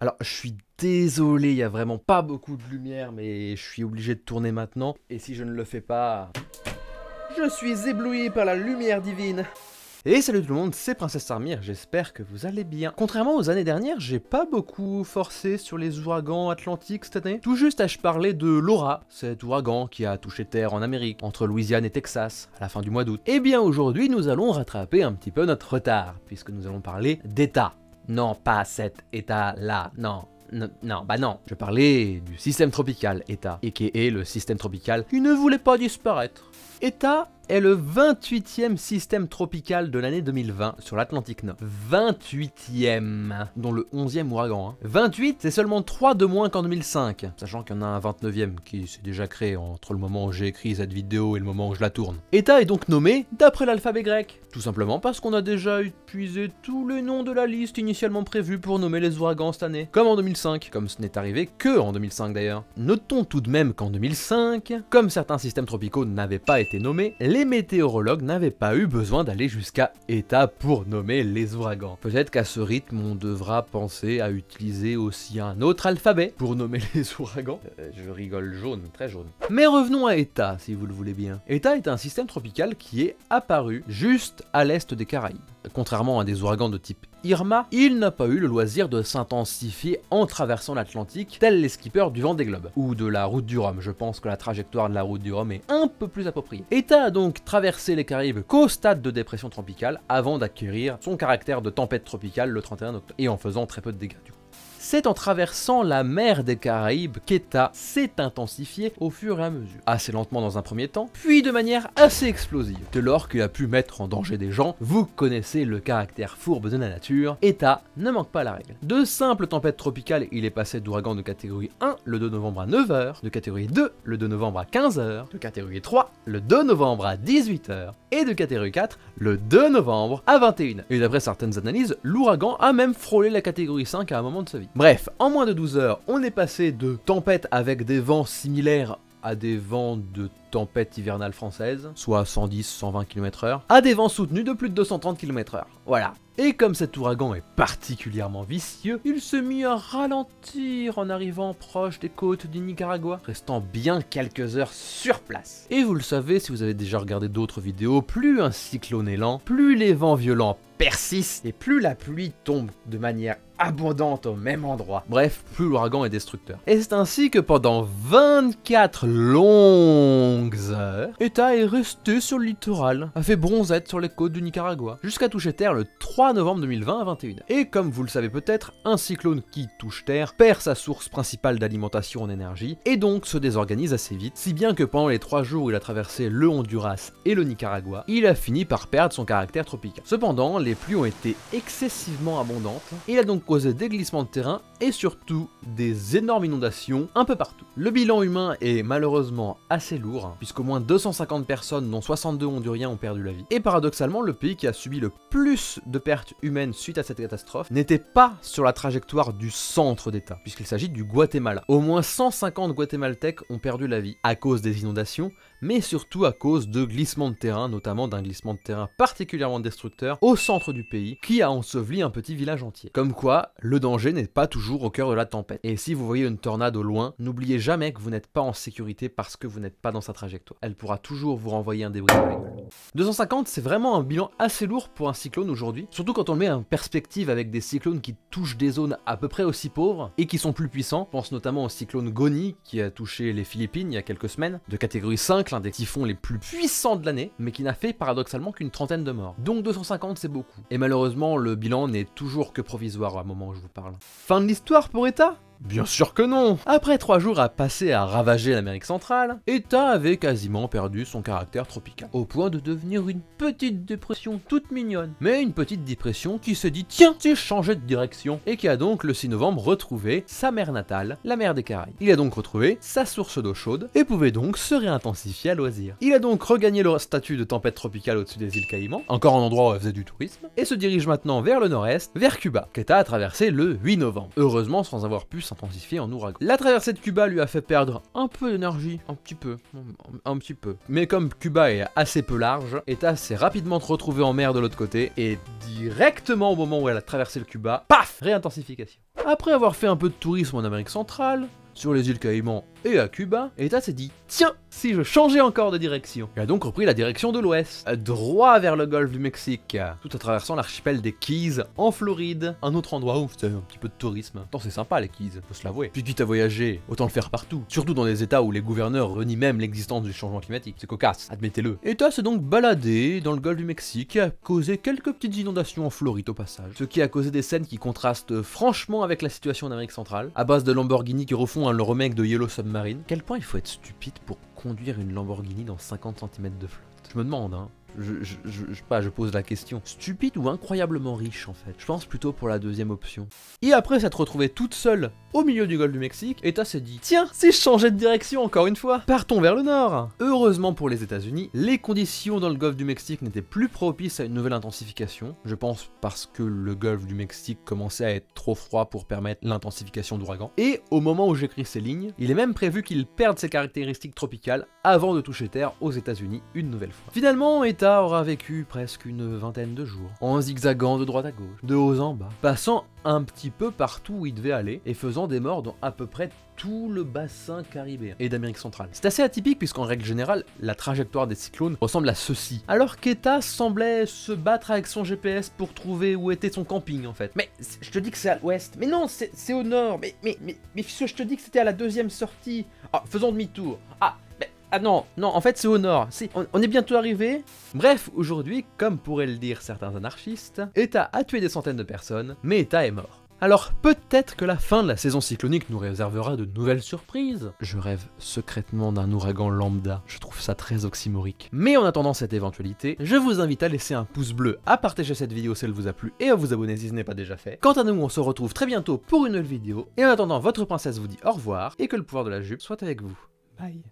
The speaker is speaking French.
Alors, je suis désolé, il y a vraiment pas beaucoup de lumière, mais je suis obligé de tourner maintenant. Et si je ne le fais pas, je suis ébloui par la lumière divine. Et salut tout le monde, c'est Princesse Armire, j'espère que vous allez bien. Contrairement aux années dernières, j'ai pas beaucoup forcé sur les ouragans atlantiques cette année. Tout juste ai-je parlé de Laura, cet ouragan qui a touché terre en Amérique, entre Louisiane et Texas, à la fin du mois d'août. Et bien aujourd'hui, nous allons rattraper un petit peu notre retard, puisque nous allons parler d'État. Non, pas cet État-là, non. Non. Je parlais du système tropical ETA, a.k.a. le système tropical qui ne voulait pas disparaître. ETA est le 28e système tropical de l'année 2020 sur l'Atlantique Nord. 28e, dont le 11e ouragan. 28, c'est seulement 3 de moins qu'en 2005, sachant qu'il y en a un 29e qui s'est déjà créé entre le moment où j'ai écrit cette vidéo et le moment où je la tourne. ETA est donc nommé d'après l'alphabet grec, tout simplement parce qu'on a déjà épuisé tous les noms de la liste initialement prévue pour nommer les ouragans cette année, comme en 2005, comme ce n'est arrivé que en 2005 d'ailleurs. Notons tout de même qu'en 2005, comme certains systèmes tropicaux n'avaient pas été nommés, les météorologues n'avaient pas eu besoin d'aller jusqu'à ETA pour nommer les ouragans. Peut-être qu'à ce rythme, on devra penser à utiliser aussi un autre alphabet pour nommer les ouragans. Je rigole jaune, très jaune. Mais revenons à ETA, si vous le voulez bien. ETA est un système tropical qui est apparu juste à l'est des Caraïbes. Contrairement à des ouragans de type Irma, il n'a pas eu le loisir de s'intensifier en traversant l'Atlantique, tels les skippers du Vendée Globe, ou de la route du Rhum. Je pense que la trajectoire de la route du Rhum est un peu plus appropriée. ETA a donc traversé les Caraïbes qu'au stade de dépression tropicale, avant d'acquérir son caractère de tempête tropicale le 31 octobre, et en faisant très peu de dégâts du coup. C'est en traversant la mer des Caraïbes qu'ETA s'est intensifié au fur et à mesure. Assez lentement dans un premier temps, puis de manière assez explosive. Dès lors qu'il a pu mettre en danger des gens, vous connaissez le caractère fourbe de la nature, ETA ne manque pas la règle. De simple tempête tropicale, il est passé d'ouragan de catégorie 1 le 2 novembre à 9h, de catégorie 2 le 2 novembre à 15h, de catégorie 3 le 2 novembre à 18h, et de catégorie 4 le 2 novembre à 21h. Et d'après certaines analyses, l'ouragan a même frôlé la catégorie 5 à un moment de sa vie. Bref, en moins de 12 heures, on est passé de tempête avec des vents similaires à des vents de tempête hivernale française, soit 110-120 km/h, à des vents soutenus de plus de 230 km/h. Voilà. Et comme cet ouragan est particulièrement vicieux, il se mit à ralentir en arrivant proche des côtes du Nicaragua, restant bien quelques heures sur place. Et vous le savez si vous avez déjà regardé d'autres vidéos, plus un cyclone est lent, plus les vents violents persistent et plus la pluie tombe de manière abondante au même endroit. Bref, plus l'ouragan est destructeur. Et c'est ainsi que pendant 24 longues heures, ETA est resté sur le littoral, a fait bronzette sur les côtes du Nicaragua, jusqu'à toucher terre le 3 novembre 2020 à 21h. Et comme vous le savez peut-être, un cyclone qui touche terre perd sa source principale d'alimentation en énergie, et donc se désorganise assez vite, si bien que pendant les 3 jours où il a traversé le Honduras et le Nicaragua, il a fini par perdre son caractère tropical. Cependant, les pluies ont été excessivement abondantes, et il a donc causé des glissements de terrain et surtout des énormes inondations un peu partout. Le bilan humain est malheureusement assez lourd, puisqu'au moins 250 personnes, dont 62 Honduriens, ont perdu la vie. Et paradoxalement, le pays qui a subi le plus de pertes humaines suite à cette catastrophe n'était pas sur la trajectoire du centre d'État, puisqu'il s'agit du Guatemala. Au moins 150 Guatémaltèques ont perdu la vie à cause des inondations, mais surtout à cause de glissements de terrain, notamment d'un glissement de terrain particulièrement destructeur au centre du pays, qui a enseveli un petit village entier. Comme quoi, le danger n'est pas toujours au cœur de la tempête. Et si vous voyez une tornade au loin, n'oubliez jamais que vous n'êtes pas en sécurité parce que vous n'êtes pas dans sa trajectoire. Elle pourra toujours vous renvoyer un débris dans la gueule. 250, c'est vraiment un bilan assez lourd pour un cyclone aujourd'hui, surtout quand on le met en perspective avec des cyclones qui touchent des zones à peu près aussi pauvres et qui sont plus puissants. Je pense notamment au cyclone Goni qui a touché les Philippines il y a quelques semaines, de catégorie 5, l'un des typhons les plus puissants de l'année, mais qui n'a fait paradoxalement qu'une trentaine de morts. Donc 250, c'est beaucoup. Et malheureusement, le bilan n'est toujours que provisoire à un moment où je vous parle. Fin de l'histoire pour ETA ? Bien sûr que non. Après 3 jours à passer à ravager l'Amérique centrale, ETA avait quasiment perdu son caractère tropical, au point de devenir une petite dépression toute mignonne. Mais une petite dépression qui se dit tiens, j'ai changé de direction, et qui a donc le 6 novembre retrouvé sa mer natale, la mer des Caraïbes. Il a donc retrouvé sa source d'eau chaude, et pouvait donc se réintensifier à loisir. Il a donc regagné le statut de tempête tropicale au-dessus des îles Caïmans, encore un endroit où elle faisait du tourisme, et se dirige maintenant vers le nord-est, vers Cuba, qu'ETA a traversé le 8 novembre. Heureusement sans avoir pu s'intensifier en ouragan. La traversée de Cuba lui a fait perdre un peu d'énergie, un petit peu. Mais comme Cuba est assez peu large, Eta s'est rapidement retrouvé en mer de l'autre côté, et directement au moment où elle a traversé le Cuba, paf, réintensification. Après avoir fait un peu de tourisme en Amérique centrale, sur les îles Caïmans et à Cuba, Eta s'est dit « Tiens, si je changeais encore de direction ?» Il a donc repris la direction de l'ouest, droit vers le golfe du Mexique, tout en traversant l'archipel des Keys en Floride, un autre endroit où c'est un petit peu de tourisme. Attends, c'est sympa les Keys, faut se l'avouer. Puis quitte à voyager, autant le faire partout, surtout dans des états où les gouverneurs renient même l'existence du changement climatique. C'est cocasse, admettez-le. Eta s'est donc baladé dans le golfe du Mexique et a causé quelques petites inondations en Floride au passage, ce qui a causé des scènes qui contrastent franchement avec la situation en Amérique centrale, à base de Lamborghini qui refont le remake de Yellow Submarine. Quel point il faut être stupide pour conduire une Lamborghini dans 50 cm de flotte? Je me demande, hein. Je pose la question. Stupide ou incroyablement riche en fait? Je pense plutôt pour la deuxième option. Et après s'être retrouvée toute seule au milieu du golfe du Mexique, Eta s'est dit tiens, si je changeais de direction encore une fois, partons vers le nord. Heureusement pour les États-Unis, les conditions dans le golfe du Mexique n'étaient plus propices à une nouvelle intensification. Je pense parce que le golfe du Mexique commençait à être trop froid pour permettre l'intensification d'ouragans. Et au moment où j'écris ces lignes, il est même prévu qu'il perde ses caractéristiques tropicales avant de toucher terre aux États-Unis une nouvelle fois. Finalement, Eta aura vécu presque une vingtaine de jours, en zigzagant de droite à gauche, de haut en bas, passant un petit peu partout où il devait aller, et faisant des morts dans à peu près tout le bassin caribéen et d'Amérique centrale. C'est assez atypique puisqu'en règle générale, la trajectoire des cyclones ressemble à ceci. Alors qu'Eta semblait se battre avec son GPS pour trouver où était son camping en fait. Mais je te dis que c'est à l'ouest. Mais non, c'est au nord. Mais je te dis que c'était à la deuxième sortie. Ah, faisons demi-tour. Ah non, en fait c'est au nord, on est bientôt arrivé. Bref, aujourd'hui, comme pourraient le dire certains anarchistes, Eta a tué des centaines de personnes, mais Eta est mort. Alors peut-être que la fin de la saison cyclonique nous réservera de nouvelles surprises. Je rêve secrètement d'un ouragan lambda, je trouve ça très oxymorique. Mais en attendant cette éventualité, je vous invite à laisser un pouce bleu, à partager cette vidéo si elle vous a plu et à vous abonner si ce n'est pas déjà fait. Quant à nous, on se retrouve très bientôt pour une nouvelle vidéo, et en attendant, votre princesse vous dit au revoir, et que le pouvoir de la jupe soit avec vous. Bye.